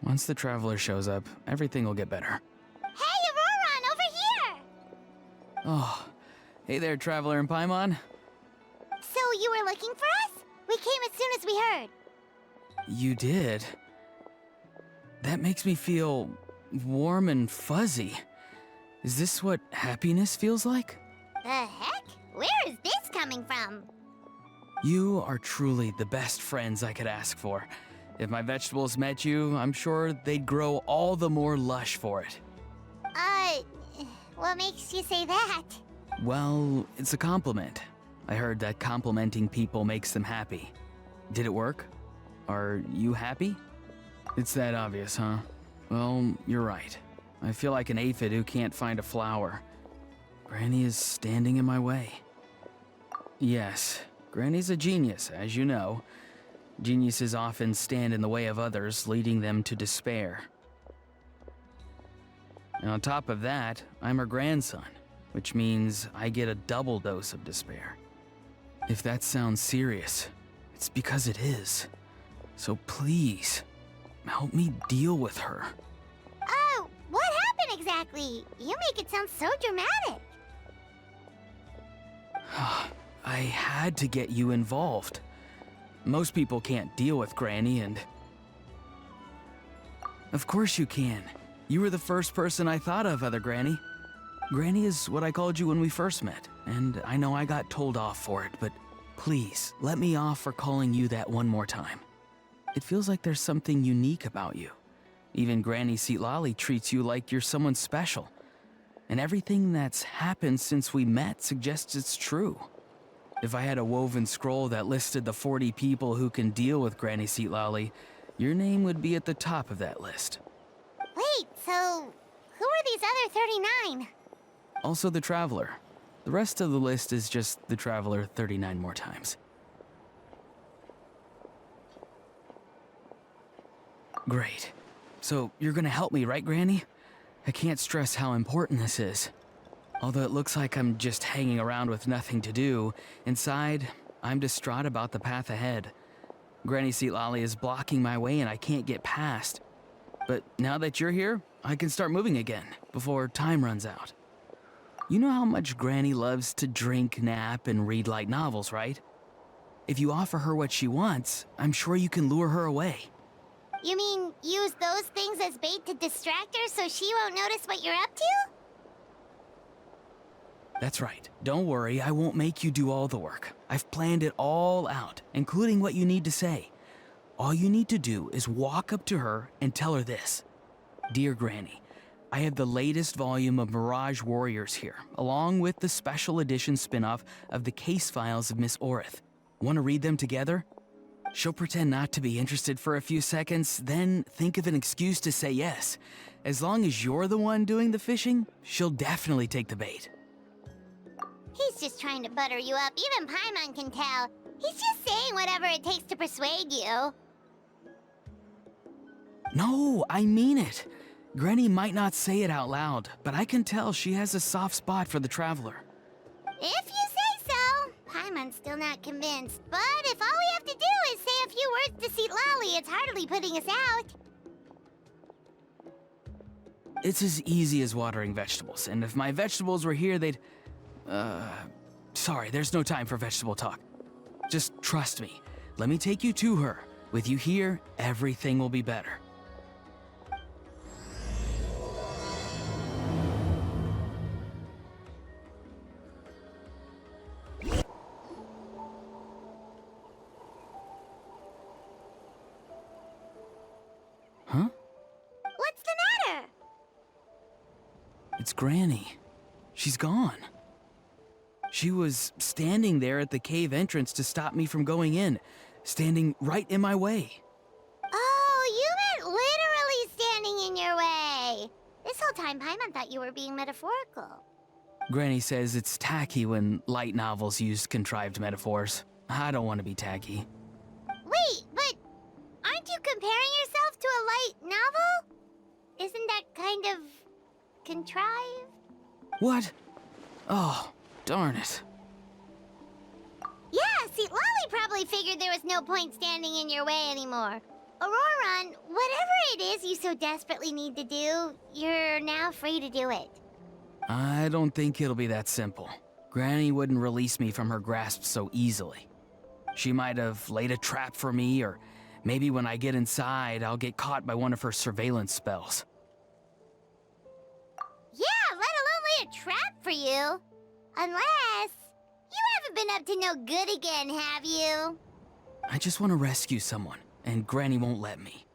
Once the traveler shows up, everything will get better. Hey, Ororon, over here! Oh, hey there, traveler in Paimon. So you were looking for us? We came as soon as we heard. You did? That makes me feel warm and fuzzy. Is this what happiness feels like? The heck? Where is this coming from? You are truly the best friends I could ask for. If my vegetables met you, I'm sure they'd grow all the more lush for it. What makes you say that? Well, it's a compliment. I heard that complimenting people makes them happy. Did it work? Are you happy? It's that obvious, huh? Well, you're right. I feel like an aphid who can't find a flower. Granny is standing in my way. Yes, Granny's a genius, as you know. Geniuses often stand in the way of others, leading them to despair. And on top of that, I'm her grandson, which means I get a double dose of despair. If that sounds serious, it's because it is. So please, help me deal with her. Oh, what happened exactly? You make it sound so dramatic. I had to get you involved. Most people can't deal with Granny, and... Of course you can. You were the first person I thought of, other Granny. Granny is what I called you when we first met, and I know I got told off for it, but please, let me off for calling you that one more time. It feels like there's something unique about you. Even Granny Citlali treats you like you're someone special. And everything that's happened since we met suggests it's true. If I had a woven scroll that listed the 40 people who can deal with Granny Citlali, your name would be at the top of that list. Wait, so who are these other 39? Also the Traveler. The rest of the list is just the Traveler 39 more times. Great. So you're gonna help me, right, Granny? I can't stress how important this is. Although it looks like I'm just hanging around with nothing to do, inside, I'm distraught about the path ahead. Granny Citlali is blocking my way and I can't get past. But now that you're here, I can start moving again, before time runs out. You know how much Granny loves to drink, nap, and read light novels, right? If you offer her what she wants, I'm sure you can lure her away. You mean use those things as bait to distract her so she won't notice what you're up to? That's right. Don't worry, I won't make you do all the work. I've planned it all out, including what you need to say. All you need to do is walk up to her and tell her this. Dear Granny, I have the latest volume of Mirage Warriors here, along with the special edition spin-off of the case files of Miss Orith. Want to read them together? She'll pretend not to be interested for a few seconds, then think of an excuse to say yes. As long as you're the one doing the fishing, she'll definitely take the bait. He's just trying to butter you up. Even Paimon can tell. He's just saying whatever it takes to persuade you. No, I mean it. Granny might not say it out loud, but I can tell she has a soft spot for the Traveler. If you say so. Paimon's still not convinced, but if all we have to do is say a few words to Citlali, it's hardly putting us out. It's as easy as watering vegetables, and if my vegetables were here, they'd... Sorry, there's no time for vegetable talk. Just trust me. Let me take you to her. With you here, everything will be better. Huh? What's the matter? It's Granny. She's gone. She was standing there at the cave entrance to stop me from going in, standing right in my way. Oh, you meant literally standing in your way. This whole time, Paimon thought you were being metaphorical. Granny says it's tacky when light novels use contrived metaphors. I don't want to be tacky. Wait, but aren't you comparing yourself to a light novel? Isn't that kind of contrived? What? Oh, darn it. Yeah, Citlali probably figured there was no point standing in your way anymore. Ororon Ororon, whatever it is you so desperately need to do, you're now free to do it. I don't think it'll be that simple. Granny wouldn't release me from her grasp so easily. She might have laid a trap for me, or maybe when I get inside, I'll get caught by one of her surveillance spells. Yeah, let alone lay a trap for you. Unless you haven't been up to no good again, have you? I just want to rescue someone, and Granny won't let me.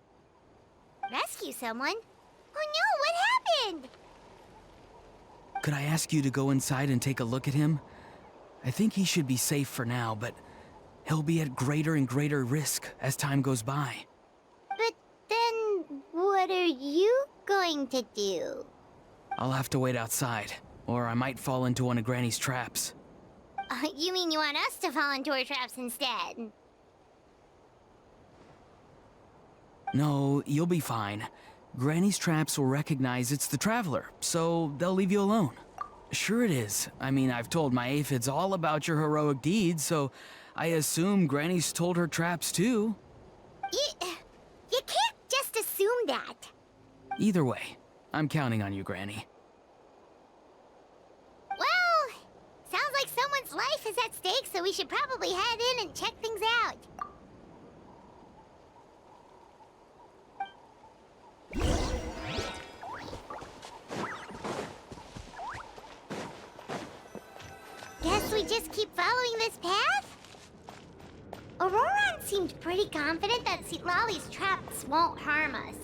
Rescue someone? Oh no, what happened? Could I ask you to go inside and take a look at him? I think he should be safe for now, but he'll be at greater and greater risk as time goes by. But then, what are you going to do? I'll have to wait outside, or I might fall into one of Granny's traps. You mean you want us to fall into her traps instead? No, you'll be fine. Granny's traps will recognize it's the Traveler, so they'll leave you alone. Sure it is. I mean, I've told my aphids all about your heroic deeds, so I assume Granny's told her traps too. You can't just assume that. Either way, I'm counting on you, Granny. Well, sounds like someone's life is at stake, so we should probably head in and check things out. Guess we just keep following this path? Ororon seemed pretty confident that Citlali's traps won't harm us.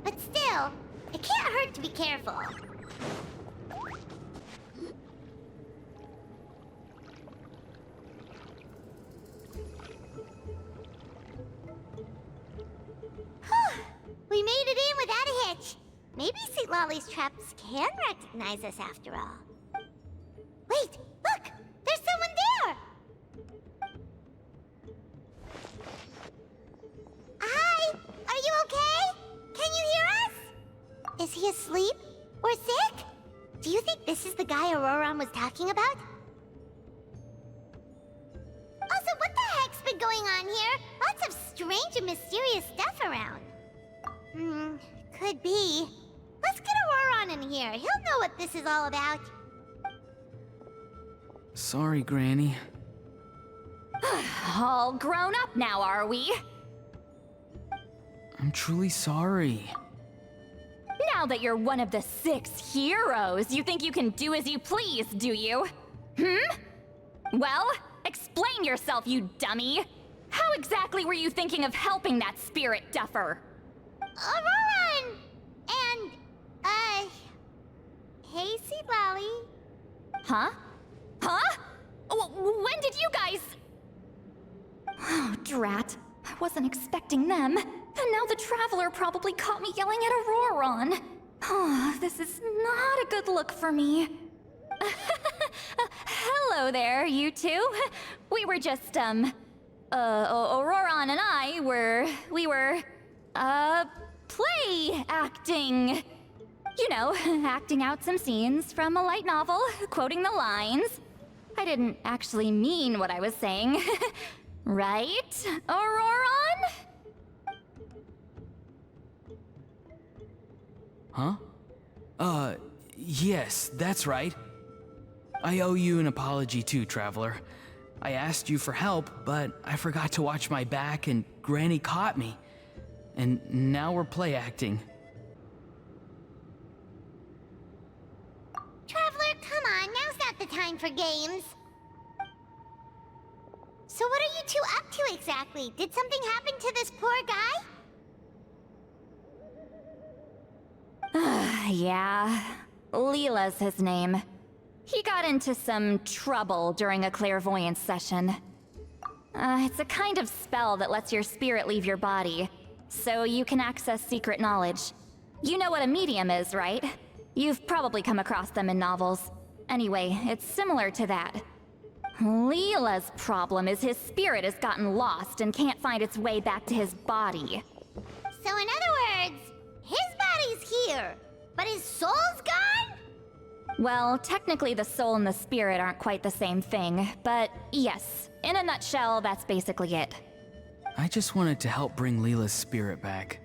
But still, it can't hurt to be careful. We made it in without a hitch. Maybe Citlali's traps can recognize us after all. Wait, look! There's someone there! Hi! Are you okay? Can you hear us? Is he asleep? Or sick? Do you think this is the guy Ororon was talking about? Also, what the heck's been going on here? Lots of strange and mysterious stuff around. Could be. Let's get Ororon in here. He'll know what this is all about. Sorry, Granny. All grown up now, are we? I'm truly sorry. Now that you're one of the 6 heroes, you think you can do as you please, do you? Well, explain yourself, you dummy! How exactly were you thinking of helping that spirit duffer? Ororon! And, hey, Citlali. Huh? Huh? When did you guys... Oh, drat. I wasn't expecting them. And now the Traveler probably caught me yelling at Ororon. Oh, this is not a good look for me. Hello there, you two. We were just, Ororon and I we were, play acting. You know, acting out some scenes from a light novel, quoting the lines. I didn't actually mean what I was saying. Right, Ororon? Huh? Yes, that's right. I owe you an apology too, Traveler. I asked you for help, but I forgot to watch my back and Granny caught me. And now we're play acting. Traveler, come on. Now's not the time for games. So what are you two up to exactly? Did something happen to this poor guy? Yeah. Leela's his name. He got into some trouble during a clairvoyance session. It's a kind of spell that lets your spirit leave your body, so you can access secret knowledge. You know what a medium is, right? You've probably come across them in novels. Anyway, it's similar to that. Leela's problem is his spirit has gotten lost and can't find its way back to his body. So in other words, his body's here, but his soul's gone? Well, technically the soul and the spirit aren't quite the same thing, but yes, in a nutshell, that's basically it. I just wanted to help bring Leela's spirit back.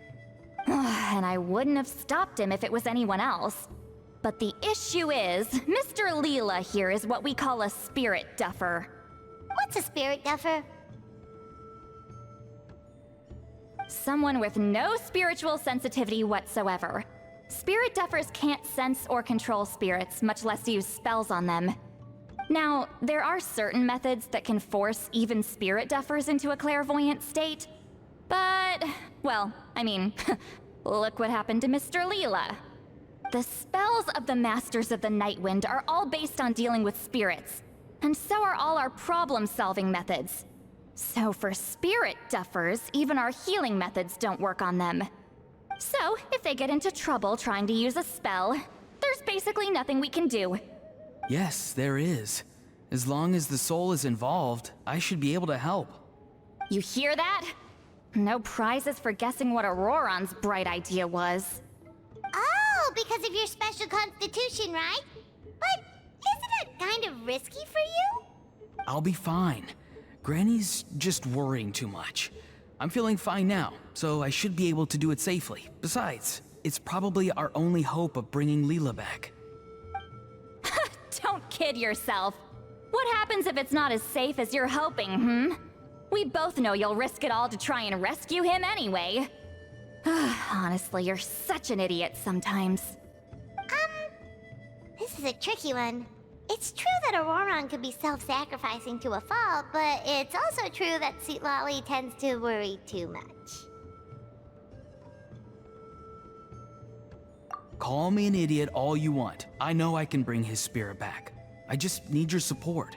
And I wouldn't have stopped him if it was anyone else. But the issue is, Mr. Leela here is what we call a spirit duffer. What's a spirit duffer? Someone with no spiritual sensitivity whatsoever. Spirit duffers can't sense or control spirits, much less use spells on them. Now, there are certain methods that can force even spirit duffers into a clairvoyant state. But, well, I mean, look what happened to Mr. Leela. The spells of the Masters of the Nightwind are all based on dealing with spirits, and so are all our problem-solving methods. So for spirit duffers, even our healing methods don't work on them. So, if they get into trouble trying to use a spell, there's basically nothing we can do. Yes, there is. As long as the soul is involved, I should be able to help. You hear that? No prizes for guessing what Ororon's bright idea was. Oh, because of your special constitution, right? But isn't it kind of risky for you? I'll be fine. Granny's just worrying too much. I'm feeling fine now, so I should be able to do it safely. Besides, it's probably our only hope of bringing Leela back. Don't kid yourself. What happens if it's not as safe as you're hoping, We both know you'll risk it all to try and rescue him anyway. Honestly, you're such an idiot sometimes. This is a tricky one. It's true that Ororon could be self-sacrificing to a fault, but it's also true that Citlali tends to worry too much. Call me an idiot all you want. I know I can bring his spirit back. I just need your support.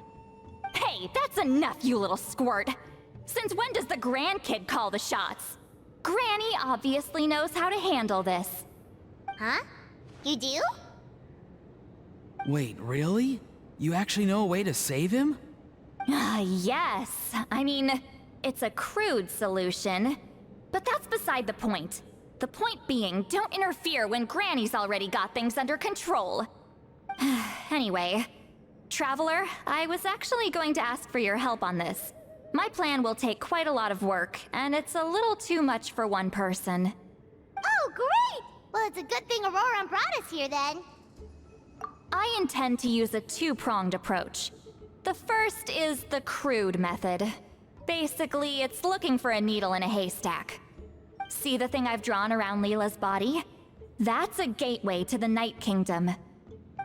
Hey, that's enough, you little squirt. Since when does the grandkid call the shots? Granny obviously knows how to handle this. Huh? You do? Wait, really? You actually know a way to save him? Yes. I mean, it's a crude solution. But that's beside the point. The point being, don't interfere when Granny's already got things under control. Anyway, Traveler, I was actually going to ask for your help on this. My plan will take quite a lot of work, and it's a little too much for one person. Oh, great! Well, it's a good thing Ororon brought us here then. I intend to use a two-pronged approach. The first is the crude method. Basically, it's looking for a needle in a haystack. See the thing I've drawn around Leela's body? That's a gateway to the Night Kingdom.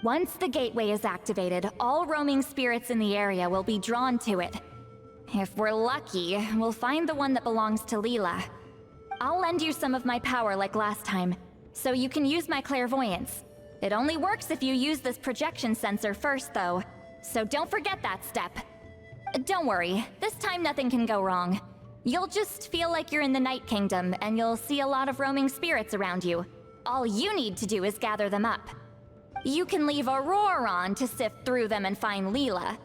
Once the gateway is activated, all roaming spirits in the area will be drawn to it. If we're lucky, we'll find the one that belongs to Leela. I'll lend you some of my power like last time, so you can use my clairvoyance. It only works if you use this projection sensor first, though, so don't forget that step. Don't worry, this time nothing can go wrong. You'll just feel like you're in the Night Kingdom, and you'll see a lot of roaming spirits around you. All you need to do is gather them up. You can leave Ororon to sift through them and find Leela.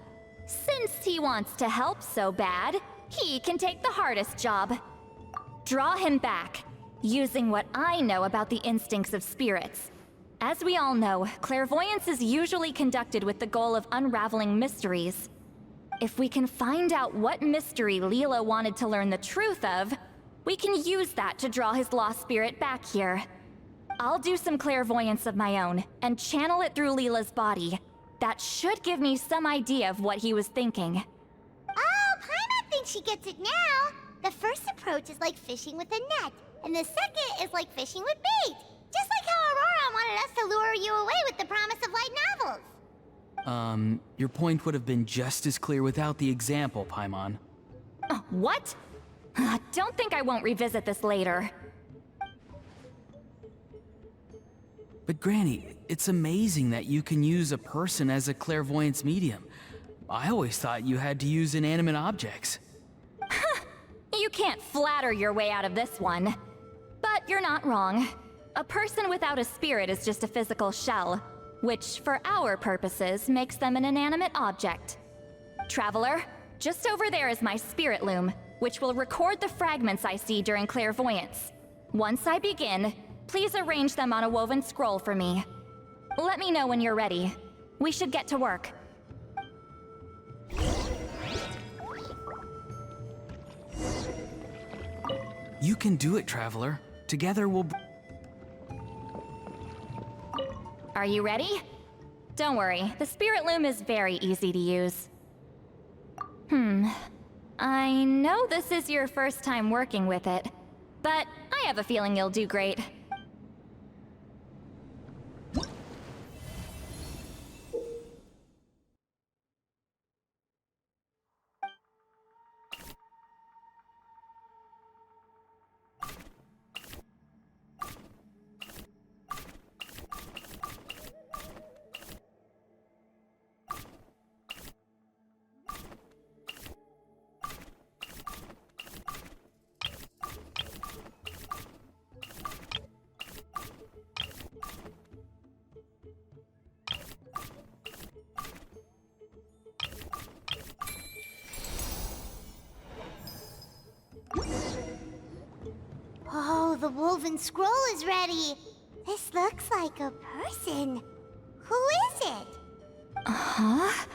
Since he wants to help so bad, he can take the hardest job. Draw him back, using what I know about the instincts of spirits. As we all know, clairvoyance is usually conducted with the goal of unraveling mysteries. If we can find out what mystery Leela wanted to learn the truth of, we can use that to draw his lost spirit back here. I'll do some clairvoyance of my own, and channel it through Leela's body. That should give me some idea of what he was thinking. Oh, Paimon thinks she gets it now. The first approach is like fishing with a net, and the second is like fishing with bait. Just like how Ororon wanted us to lure you away with the promise of light novels. Your point would have been just as clear without the example, Paimon. What? Don't think I won't revisit this later. But Granny, it's amazing that you can use a person as a clairvoyance medium. I always thought you had to use inanimate objects. You can't flatter your way out of this one. But you're not wrong. A person without a spirit is just a physical shell, which, for our purposes, makes them an inanimate object. Traveler, just over there is my spirit loom, which will record the fragments I see during clairvoyance. Once I begin, please arrange them on a woven scroll for me. Let me know when you're ready. We should get to work. You can do it, Traveler. Together we'll... Are you ready? Don't worry, the Spirit Loom is very easy to use. I know this is your first time working with it, but I have a feeling you'll do great. Oh, the woven scroll is ready. This looks like a person. Who is it? Huh?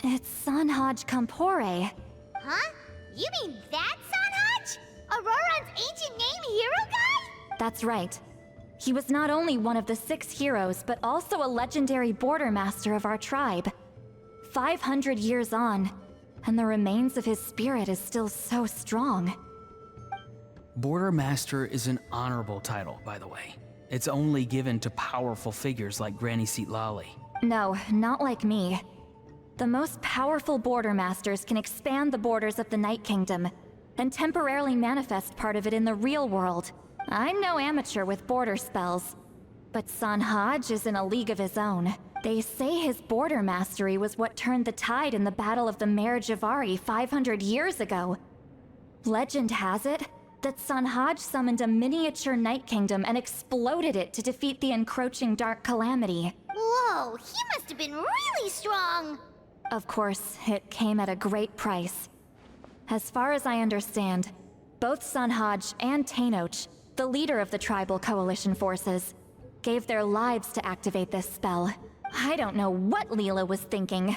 It's Sanhaj Kampore. Huh? You mean that Sanhaj? Ororon's ancient name hero guy? That's right. He was not only one of the 6 heroes, but also a legendary border master of our tribe. 500 years on, and the remains of his spirit is still so strong. Border Master is an honorable title, by the way. It's only given to powerful figures like Granny Citlali. No, not like me. The most powerful border masters can expand the borders of the Night Kingdom and temporarily manifest part of it in the real world. I'm no amateur with border spells, but Sanhaj is in a league of his own. They say his border mastery was what turned the tide in the Battle of the Mare Javari 500 years ago. Legend has it that Sanhaj summoned a miniature Night Kingdom and exploded it to defeat the encroaching Dark Calamity. Whoa, he must have been really strong. Of course, it came at a great price. As far as I understand, both Sanhaj and Tainoch, the leader of the tribal coalition forces, gave their lives to activate this spell. I don't know what Leela was thinking.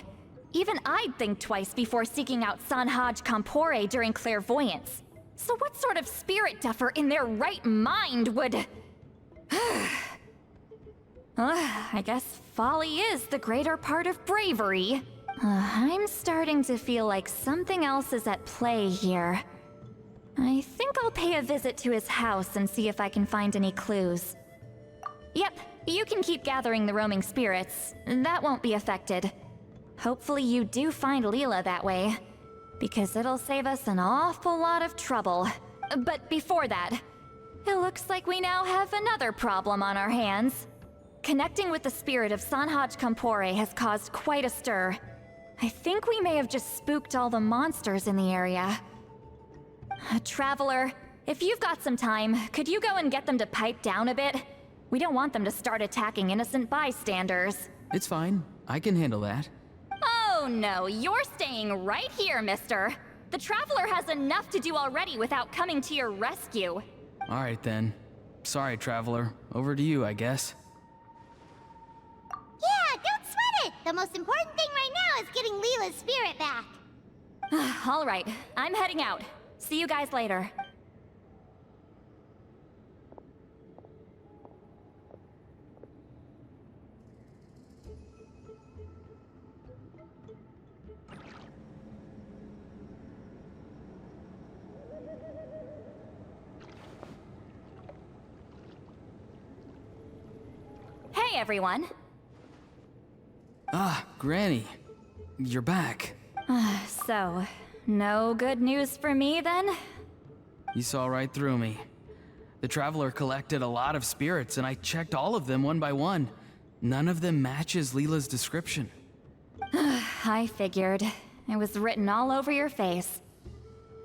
Even I'd think twice before seeking out Sanhaj Kampore during clairvoyance. So what sort of spirit duffer in their right mind would... I guess folly is the greater part of bravery. I'm starting to feel like something else is at play here. I think I'll pay a visit to his house and see if I can find any clues. Yep, you can keep gathering the roaming spirits. That won't be affected. Hopefully you do find Leela that way, because it'll save us an awful lot of trouble. But before that, it looks like we now have another problem on our hands. Connecting with the spirit of Sanhaj Kampore has caused quite a stir. I think we may have just spooked all the monsters in the area. Traveler, if you've got some time, could you go and get them to pipe down a bit? We don't want them to start attacking innocent bystanders. It's fine. I can handle that. Oh no, you're staying right here, mister. The Traveler has enough to do already without coming to your rescue. All right then. Sorry, Traveler. Over to you, I guess. Yeah, don't sweat it. The most important thing right now is getting Leela's spirit back. All right, I'm heading out. See you guys later. Hey, everyone. Ah, Granny. You're back. So, no good news for me then? You saw right through me. The Traveler collected a lot of spirits, and I checked all of them one by one. None of them matches Leela's description. I figured. It was written all over your face.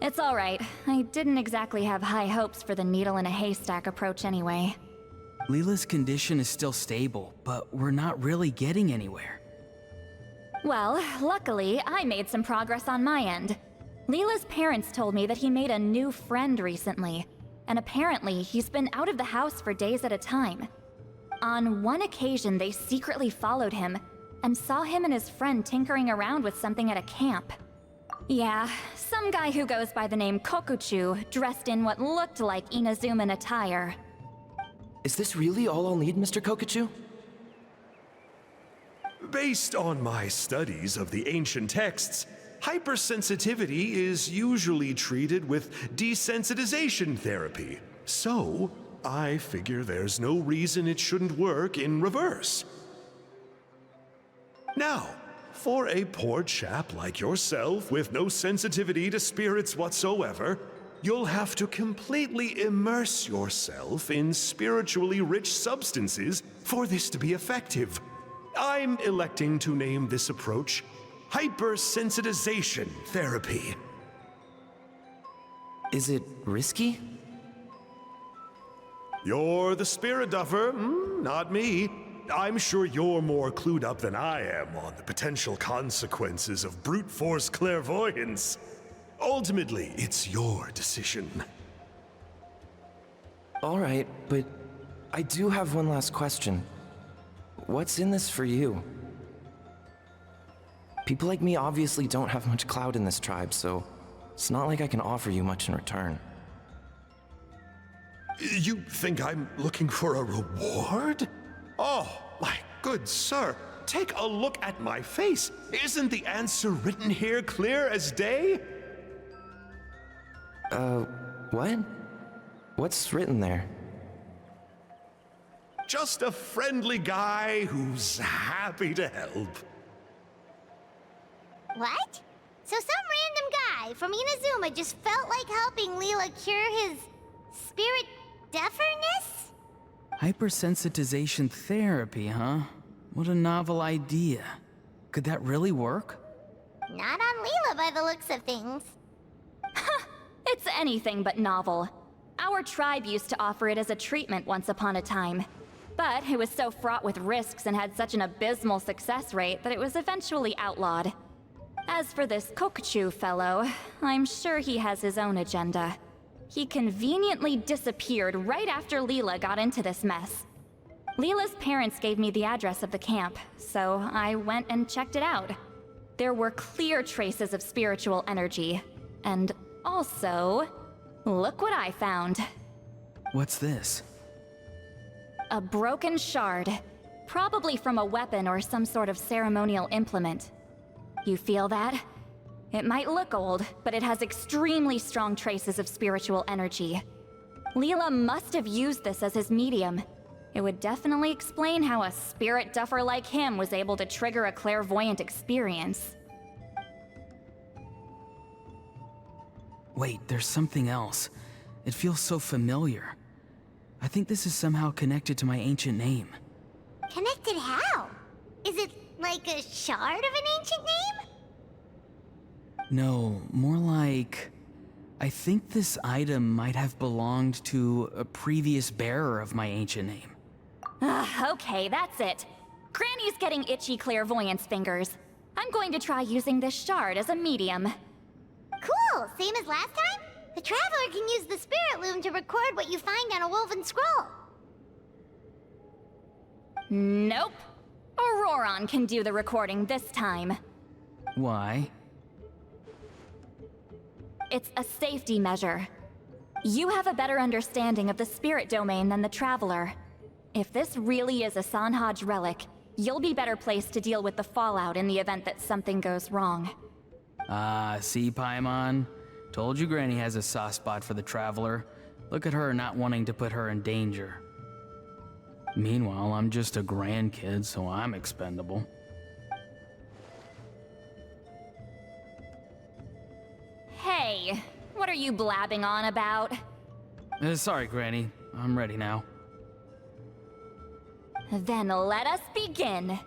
It's alright. I didn't exactly have high hopes for the needle in a haystack approach anyway. Leela's condition is still stable, but we're not really getting anywhere. Well, luckily, I made some progress on my end. Leela's parents told me that he made a new friend recently, and apparently he's been out of the house for days at a time. On one occasion, they secretly followed him and saw him and his friend tinkering around with something at a camp. Yeah, some guy who goes by the name Kokuchu, dressed in what looked like Inazuman attire. Is this really all I'll need, Mr. Kokuchu? Based on my studies of the ancient texts, hypersensitivity is usually treated with desensitization therapy. So, I figure there's no reason it shouldn't work in reverse. Now, for a poor chap like yourself with no sensitivity to spirits whatsoever, you'll have to completely immerse yourself in spiritually rich substances for this to be effective. I'm electing to name this approach hypersensitization therapy. Is it risky? You're the spirit duffer, not me. I'm sure you're more clued up than I am on the potential consequences of brute force clairvoyance. Ultimately, it's your decision. All right, but I do have one last question. What's in this for you? People like me obviously don't have much clout in this tribe, so it's not like I can offer you much in return. You think I'm looking for a reward? Oh, my good sir, take a look at my face. Isn't the answer written here clear as day? What? What's written there? Just a friendly guy who's happy to help. What? So some random guy from Inazuma just felt like helping Leela cure his spirit deaferness? Hypersensitization therapy, huh? What a novel idea. Could that really work? Not on Leela by the looks of things. It's anything but novel. Our tribe used to offer it as a treatment once upon a time. But it was so fraught with risks and had such an abysmal success rate that it was eventually outlawed. As for this Kokuchu fellow, I'm sure he has his own agenda. He conveniently disappeared right after Leela got into this mess. Leela's parents gave me the address of the camp, so I went and checked it out. There were clear traces of spiritual energy. And also, look what I found. What's this? A broken shard, probably from a weapon or some sort of ceremonial implement. You feel that? It might look old, but it has extremely strong traces of spiritual energy. Leela must have used this as his medium. It would definitely explain how a spirit duffer like him was able to trigger a clairvoyant experience. Wait, there's something else. It feels so familiar. I think this is somehow connected to my ancient name. Connected how? Is it like a shard of an ancient name? No, more like... I think this item might have belonged to a previous bearer of my ancient name. Okay, that's it. Granny's getting itchy clairvoyance fingers. I'm going to try using this shard as a medium. Cool, same as last time? The Traveler can use the Spirit Loom to record what you find on a woven scroll. Nope. Ororon can do the recording this time. Why? It's a safety measure. You have a better understanding of the spirit domain than the Traveler. If this really is a Sanhaj relic, you'll be better placed to deal with the fallout in the event that something goes wrong. See, Paimon? Told you Granny has a soft spot for the Traveler. Look at her not wanting to put her in danger. Meanwhile, I'm just a grandkid, so I'm expendable. Hey, what are you blabbing on about? Sorry, Granny. I'm ready now. Then let us begin.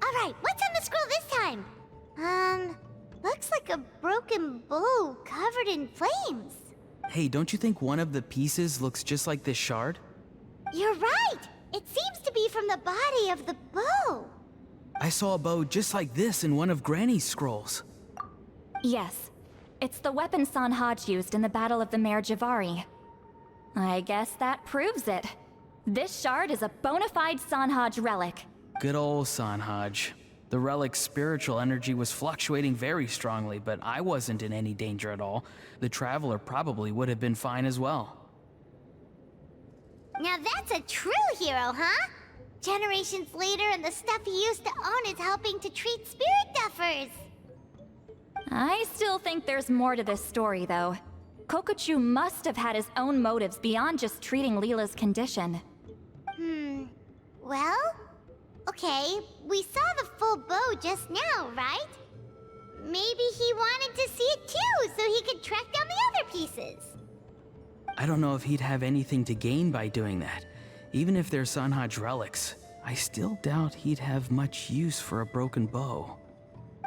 Alright, what's on the scroll this time? Looks like a broken bow covered in flames. Hey, don't you think one of the pieces looks just like this shard? You're right! It seems to be from the body of the bow. I saw a bow just like this in one of Granny's scrolls. Yes, it's the weapon Sanhaj used in the Battle of the Mare Javari. I guess that proves it. This shard is a bona fide Sanhaj relic. Good old Sanhaj. The relic's spiritual energy was fluctuating very strongly, but I wasn't in any danger at all. The Traveler probably would have been fine as well. Now that's a true hero, huh? Generations later and the stuff he used to own is helping to treat spirit duffers. I still think there's more to this story, though. Kokochu must have had his own motives beyond just treating Leela's condition. Well, okay, we saw the full bow just now, right? Maybe he wanted to see it too, so he could track down the other pieces. I don't know if he'd have anything to gain by doing that. Even if they're Sanhaj relics, I still doubt he'd have much use for a broken bow.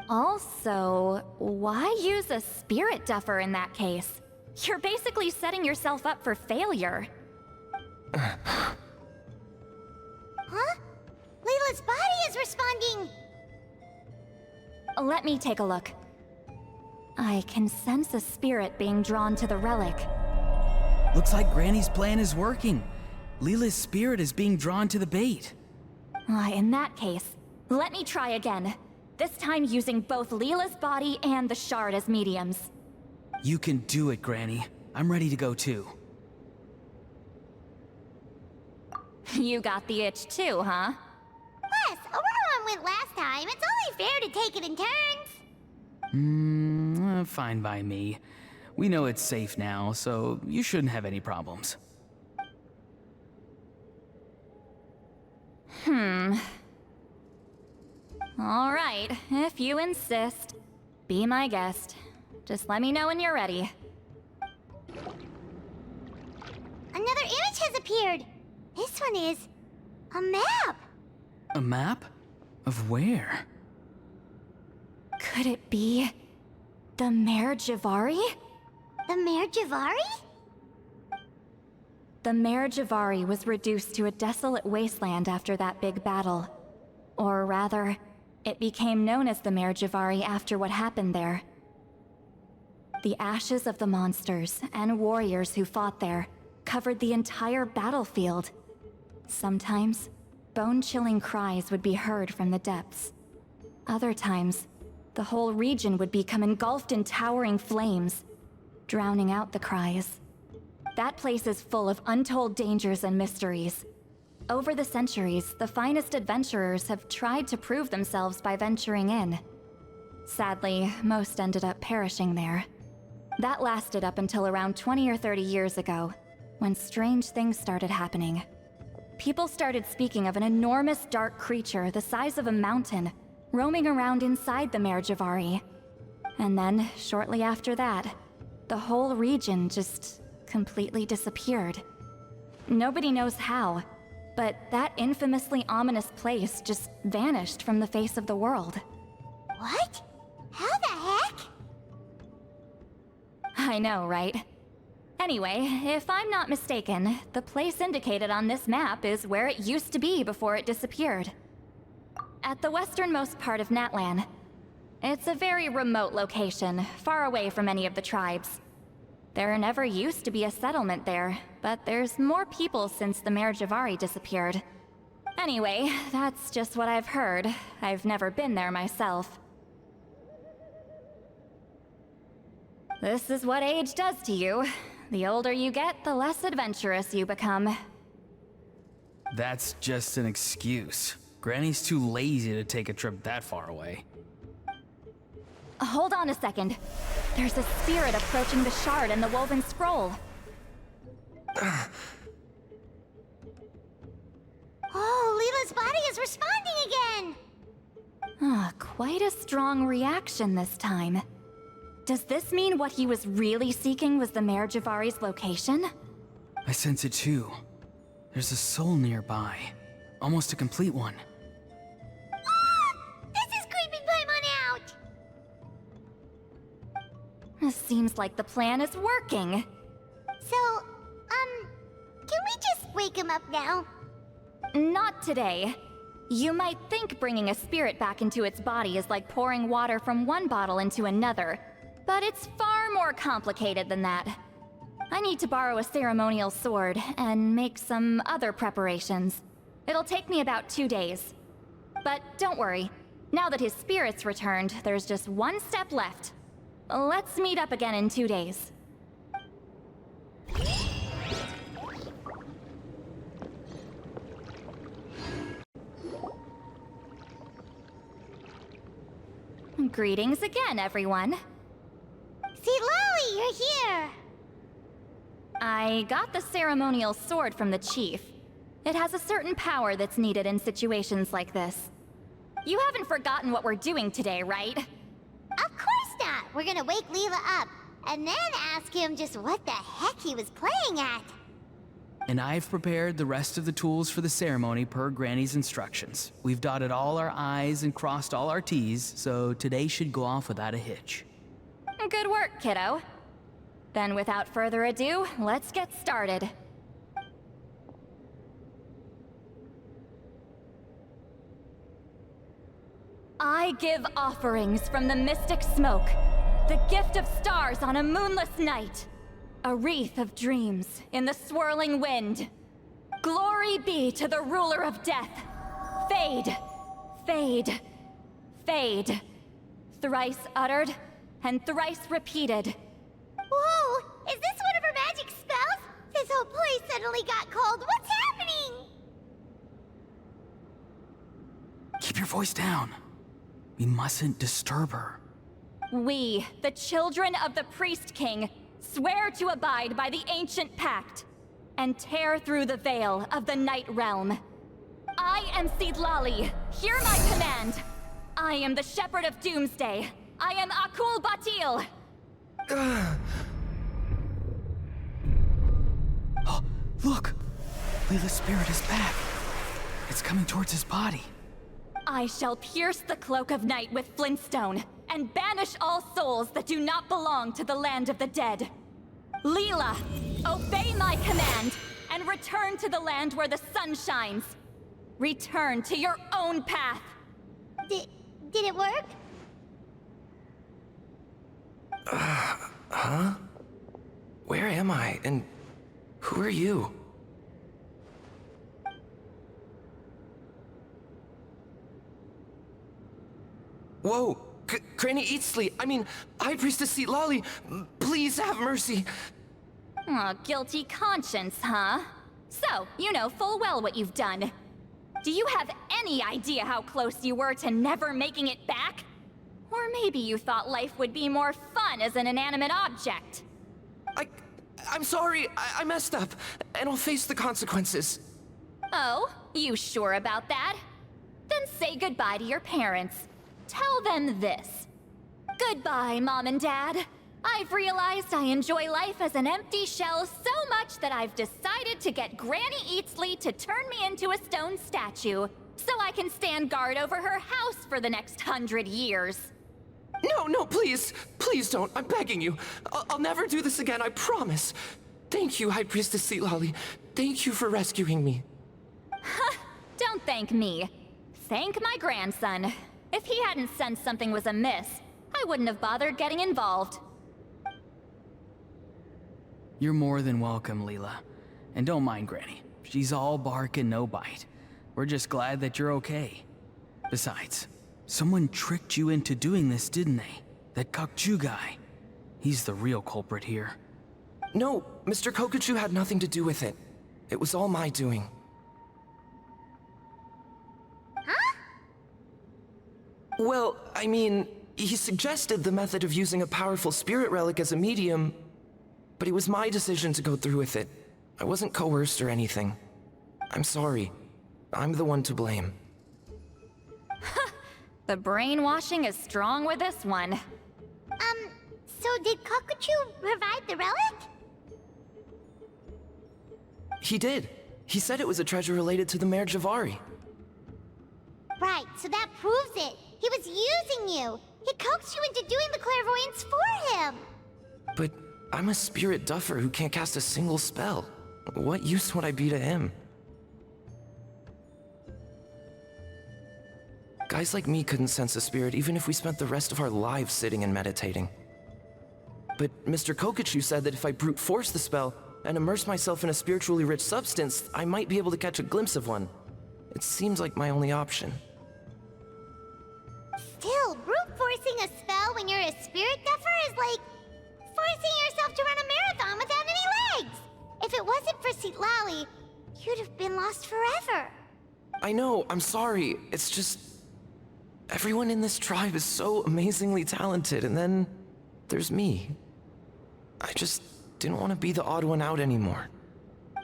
Also, why use a spirit duffer in that case? You're basically setting yourself up for failure. Huh? Layla's body is responding! Let me take a look. I can sense a spirit being drawn to the relic. Looks like Granny's plan is working. Leela's spirit is being drawn to the bait. In that case, let me try again. This time using both Leela's body and the shard as mediums. You can do it, Granny. I'm ready to go too. You got the itch too, huh? Plus, Ororon went last time. It's only fair to take it in turns. Fine by me. We know it's safe now, so you shouldn't have any problems. All right, if you insist. Be my guest. Just let me know when you're ready. Another image has appeared. This one is a map. A map? Of where? Could it be the Mare Javari? The Mare Javari? The Mare Javari was reduced to a desolate wasteland after that big battle. Or rather, it became known as the Mare Javari after what happened there. The ashes of the monsters and warriors who fought there covered the entire battlefield. Sometimes, bone-chilling cries would be heard from the depths. Other times, the whole region would become engulfed in towering flames, drowning out the cries. That place is full of untold dangers and mysteries. Over the centuries, the finest adventurers have tried to prove themselves by venturing in. Sadly, most ended up perishing there. That lasted up until around 20 or 30 years ago, when strange things started happening. People started speaking of an enormous dark creature the size of a mountain, roaming around inside the Mare Javari. And then, shortly after that, the whole region just completely disappeared. Nobody knows how, but that infamously ominous place just vanished from the face of the world. What? How the heck? I know, right? Anyway, if I'm not mistaken, the place indicated on this map is where it used to be before it disappeared. At the westernmost part of Natlan. It's a very remote location, far away from any of the tribes. There never used to be a settlement there, but there's more people since the Mare Javari disappeared. Anyway, that's just what I've heard. I've never been there myself. This is what age does to you. The older you get, the less adventurous you become. That's just an excuse. Granny's too lazy to take a trip that far away. Hold on a second. There's a spirit approaching the shard and the woven scroll. Oh, Leela's body is responding again! Quite a strong reaction this time. Does this mean what he was really seeking was the Mare Javari's location? I sense it too. There's a soul nearby. Almost a complete one. This is creeping Paimon out! Seems like the plan is working. So, can we just wake him up now? Not today. You might think bringing a spirit back into its body is like pouring water from one bottle into another, but it's far more complicated than that. I need to borrow a ceremonial sword and make some other preparations. It'll take me about 2 days. But don't worry, now that his spirit's returned, there's just one step left. Let's meet up again in 2 days. Greetings again, everyone. Citlali, you're here! I got the ceremonial sword from the chief. It has a certain power that's needed in situations like this. You haven't forgotten what we're doing today, right? Of course not! We're gonna wake Leela up, and then ask him just what the heck he was playing at. And I've prepared the rest of the tools for the ceremony per Granny's instructions. We've dotted all our I's and crossed all our T's, so today should go off without a hitch. Good work, kiddo. Then without further ado, let's get started. I give offerings from the mystic smoke, the gift of stars on a moonless night, a wreath of dreams in the swirling wind. Glory be to the ruler of death. Fade, fade, fade. Thrice uttered and thrice repeated. Whoa! Is this one of her magic spells? This whole place suddenly got cold. What's happening? Keep your voice down. We mustn't disturb her. We, the children of the Priest King, swear to abide by the ancient pact and tear through the veil of the Night Realm. I am Citlali. Hear my command. I am the Shepherd of Doomsday. I am Akul Batil. Oh, look! Leela's spirit is back. It's coming towards his body. I shall pierce the cloak of night with flintstone and banish all souls that do not belong to the land of the dead. Leela, obey my command and return to the land where the sun shines. Return to your own path. Did it work? Huh? Where am I? And who are you? Whoa! Granny Eatsley, I mean, High Priestess Citlali, please have mercy. Aw, guilty conscience, huh? So, you know full well what you've done. Do you have any idea how close you were to never making it back? Or maybe you thought life would be more fun as an inanimate object. I'm sorry, I messed up, and I'll face the consequences. Oh, you sure about that? Then say goodbye to your parents. Tell them this. Goodbye, Mom and Dad. I've realized I enjoy life as an empty shell so much that I've decided to get Granny Eatsley to turn me into a stone statue, so I can stand guard over her house for the next 100 years. No, please. Please don't. I'm begging you. I'll never do this again, I promise. Thank you, High Priestess Citlali. Thank you for rescuing me. Don't thank me. Thank my grandson. If he hadn't sensed something was amiss, I wouldn't have bothered getting involved. You're more than welcome, Leela. And don't mind Granny. She's all bark and no bite. We're just glad that you're okay. Besides, someone tricked you into doing this, didn't they? That Kokju guy. He's the real culprit here. No, Mr. Kokuchu had nothing to do with it. It was all my doing. Huh? Well, I mean, he suggested the method of using a powerful spirit relic as a medium, but it was my decision to go through with it. I wasn't coerced or anything. I'm sorry. I'm the one to blame. The brainwashing is strong with this one. So did Kokuchu provide the relic? He did. He said it was a treasure related to the Mare Javari. Right, so that proves it. He was using you. He coaxed you into doing the clairvoyance for him. But I'm a spirit duffer who can't cast a single spell. What use would I be to him? Guys like me couldn't sense a spirit even if we spent the rest of our lives sitting and meditating. But Mr. Kokachu said that if I brute force the spell and immerse myself in a spiritually rich substance, I might be able to catch a glimpse of one. It seems like my only option. Still, brute forcing a spell when you're a spirit duffer is like forcing yourself to run a marathon without any legs. If it wasn't for Citlali, you'd have been lost forever. I know, I'm sorry. It's just... everyone in this tribe is so amazingly talented, and then there's me. I just didn't want to be the odd one out anymore.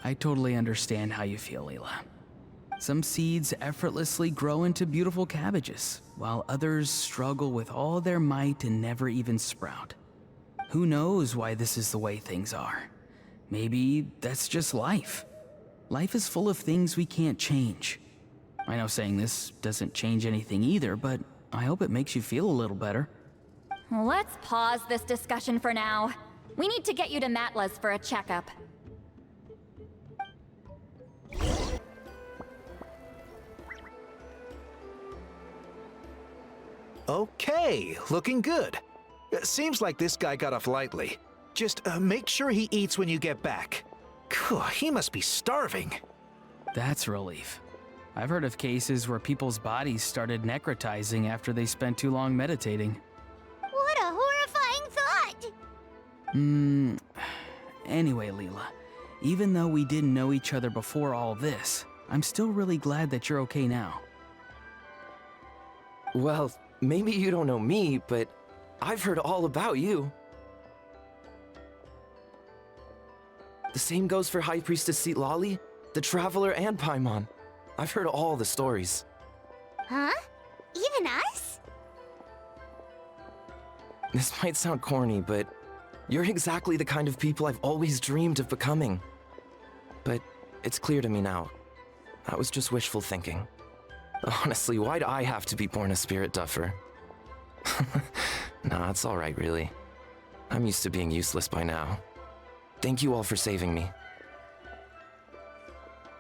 I totally understand how you feel, Leela. Some seeds effortlessly grow into beautiful cabbages, while others struggle with all their might and never even sprout. Who knows why this is the way things are? Maybe that's just life. Life is full of things we can't change. I know saying this doesn't change anything either, but I hope it makes you feel a little better. Let's pause this discussion for now. We need to get you to Matla's for a checkup. Okay, looking good. Seems like this guy got off lightly. Just make sure he eats when you get back. He must be starving. That's a relief. I've heard of cases where people's bodies started necrotizing after they spent too long meditating. What a horrifying thought! Anyway, Leela, even though we didn't know each other before all this, I'm still really glad that you're okay now. Well, maybe you don't know me, but I've heard all about you. The same goes for High Priestess Citlali, the Traveler, and Paimon. I've heard all the stories. Huh? Even us? This might sound corny, but you're exactly the kind of people I've always dreamed of becoming. But it's clear to me now. That was just wishful thinking. Honestly, why'd I have to be born a spirit duffer? Nah, it's alright, really. I'm used to being useless by now. Thank you all for saving me.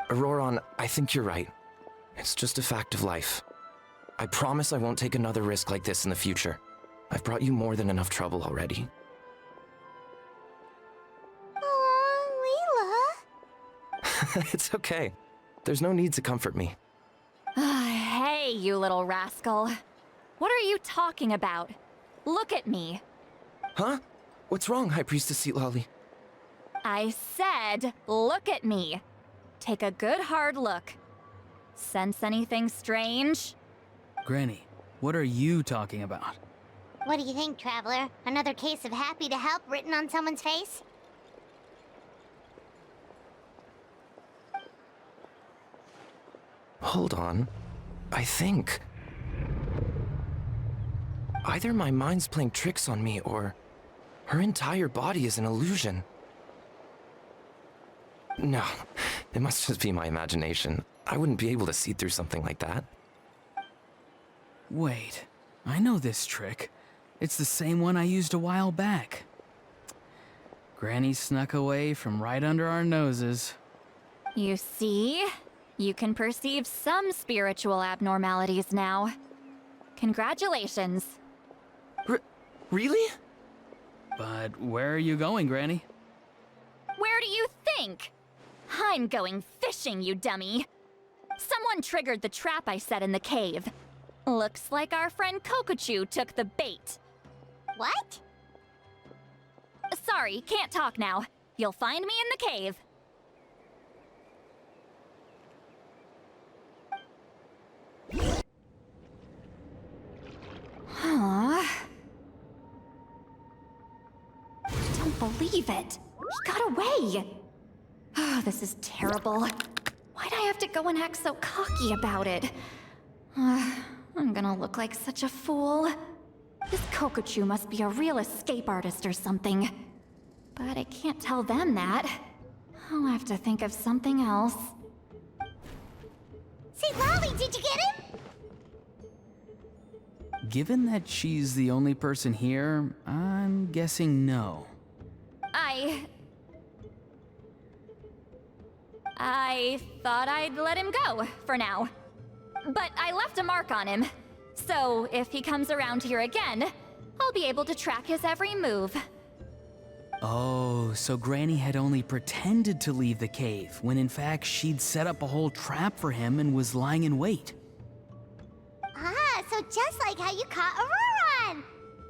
Ororon, I think you're right. It's just a fact of life. I promise I won't take another risk like this in the future. I've brought you more than enough trouble already. Oh, Leela. It's okay. There's no need to comfort me. Hey, you little rascal. What are you talking about? Look at me. Huh? What's wrong, High Priestess Citlali? I said, look at me. Take a good hard look. Sense anything strange? Granny, what are you talking about? What do you think, Traveler? Another case of happy to help written on someone's face? Hold on. I think... either my mind's playing tricks on me, or her entire body is an illusion. No, it must just be my imagination. I wouldn't be able to see through something like that. Wait, I know this trick. It's the same one I used a while back. Granny snuck away from right under our noses. You see? You can perceive some spiritual abnormalities now. Congratulations. Really? But where are you going, Granny? Where do you think? I'm going fishing, you dummy. Someone triggered the trap I set in the cave. Looks like our friend Kokachu took the bait. What? Sorry, can't talk now. You'll find me in the cave. Huh? I don't believe it. He got away. Oh, this is terrible. Why'd I have to go and act so cocky about it? I'm gonna look like such a fool. This Kokachu must be a real escape artist or something. But I can't tell them that. I'll have to think of something else. Citlali, did you get him? Given that she's the only person here, I'm guessing no. I thought I'd let him go, for now. But I left a mark on him. So if he comes around here again, I'll be able to track his every move. Oh, so Granny had only pretended to leave the cave, when in fact she'd set up a whole trap for him and was lying in wait. Ah, so just like how you caught Ororon!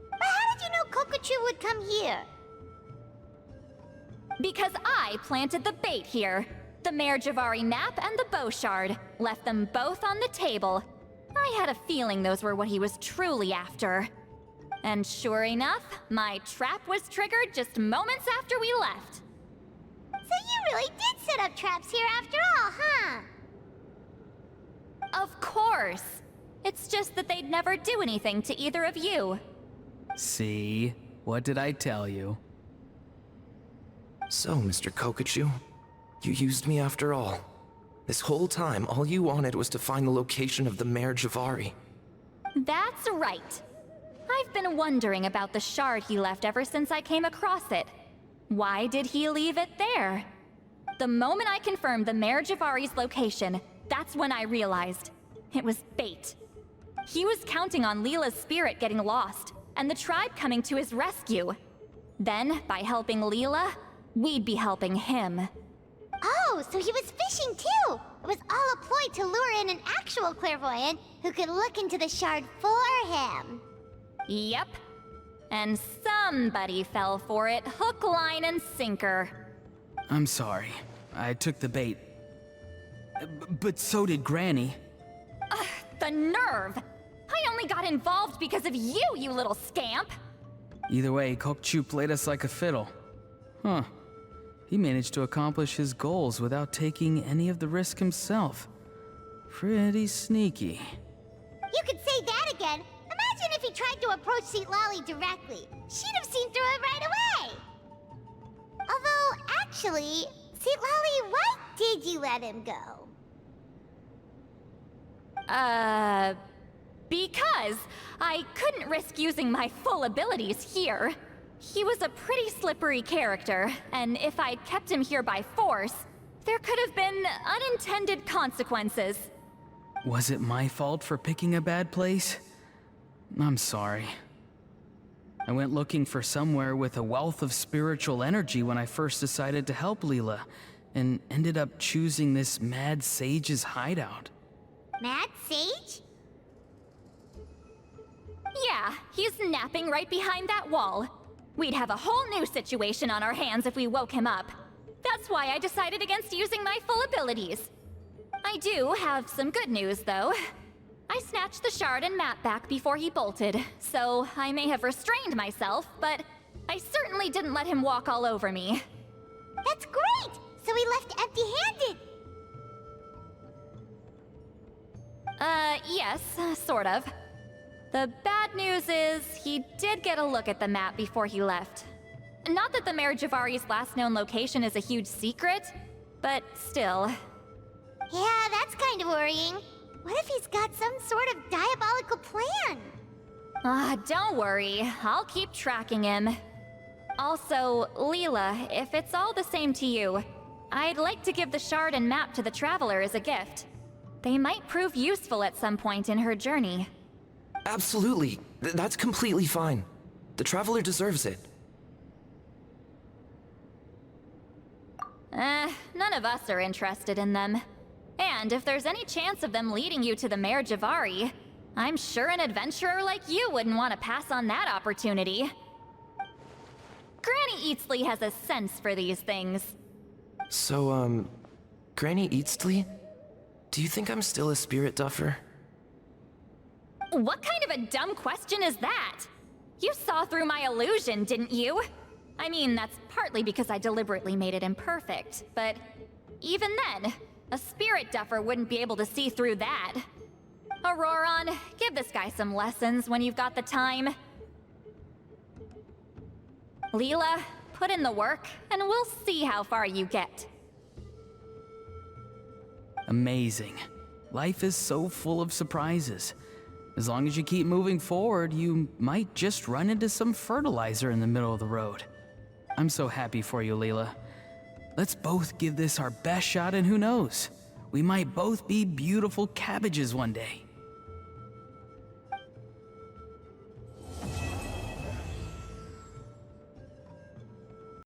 But how did you know Kokochu would come here? Because I planted the bait here. The Mare Javari map and the bow shard. Left them both on the table. I had a feeling those were what he was truly after. And sure enough, my trap was triggered just moments after we left. So you really did set up traps here after all, huh? Of course. It's just that they'd never do anything to either of you. See? What did I tell you? So, Mr. Kokochu, you used me after all. This whole time, all you wanted was to find the location of the Mare Javari. That's right. I've been wondering about the shard he left ever since I came across it. Why did he leave it there? The moment I confirmed the Mare Javari's location, that's when I realized. It was bait. He was counting on Leela's spirit getting lost, and the tribe coming to his rescue. Then, by helping Leela, we'd be helping him. Oh, so he was fishing too! It was all a ploy to lure in an actual clairvoyant who could look into the shard for him. Yep. And somebody fell for it, hook, line, and sinker. I'm sorry. I took the bait. But so did Granny. Ugh, the nerve! I only got involved because of you, you little scamp! Either way, Kokchu played us like a fiddle. Huh. He managed to accomplish his goals without taking any of the risk himself. Pretty sneaky. You could say that again! Imagine if he tried to approach Citlali directly. She'd have seen through it right away! Although, actually, Citlali, why did you let him go? Because I couldn't risk using my full abilities here. He was a pretty slippery character, and if I'd kept him here by force, there could have been unintended consequences. Was it my fault for picking a bad place? I'm sorry. I went looking for somewhere with a wealth of spiritual energy when I first decided to help Leela, and ended up choosing this mad sage's hideout. Mad Sage? Yeah, he's napping right behind that wall. We'd have a whole new situation on our hands if we woke him up. That's why I decided against using my full abilities. I do have some good news, though. I snatched the shard and map back before he bolted, so I may have restrained myself, but I certainly didn't let him walk all over me. That's great! So he left empty-handed! Yes, sort of. The bad news is, he did get a look at the map before he left. Not that the Mare Javari's last known location is a huge secret, but still. Yeah, that's kind of worrying. What if he's got some sort of diabolical plan? Don't worry. I'll keep tracking him. Also, Leela, if it's all the same to you, I'd like to give the shard and map to the Traveler as a gift. They might prove useful at some point in her journey. Absolutely. That's completely fine. The Traveler deserves it. None of us are interested in them. And if there's any chance of them leading you to the Mare Javari, I'm sure an adventurer like you wouldn't want to pass on that opportunity. Granny Eatsley has a sense for these things. So, Granny Eatsley? Do you think I'm still a spirit duffer? What kind of a dumb question is that? You saw through my illusion, didn't you? I mean, that's partly because I deliberately made it imperfect, but even then, a spirit duffer wouldn't be able to see through that. Ororon, give this guy some lessons when you've got the time. Leela, put in the work, and we'll see how far you get. Amazing. Life is so full of surprises. As long as you keep moving forward, you might just run into some fertilizer in the middle of the road. I'm so happy for you, Leela. Let's both give this our best shot, and who knows? We might both be beautiful cabbages one day.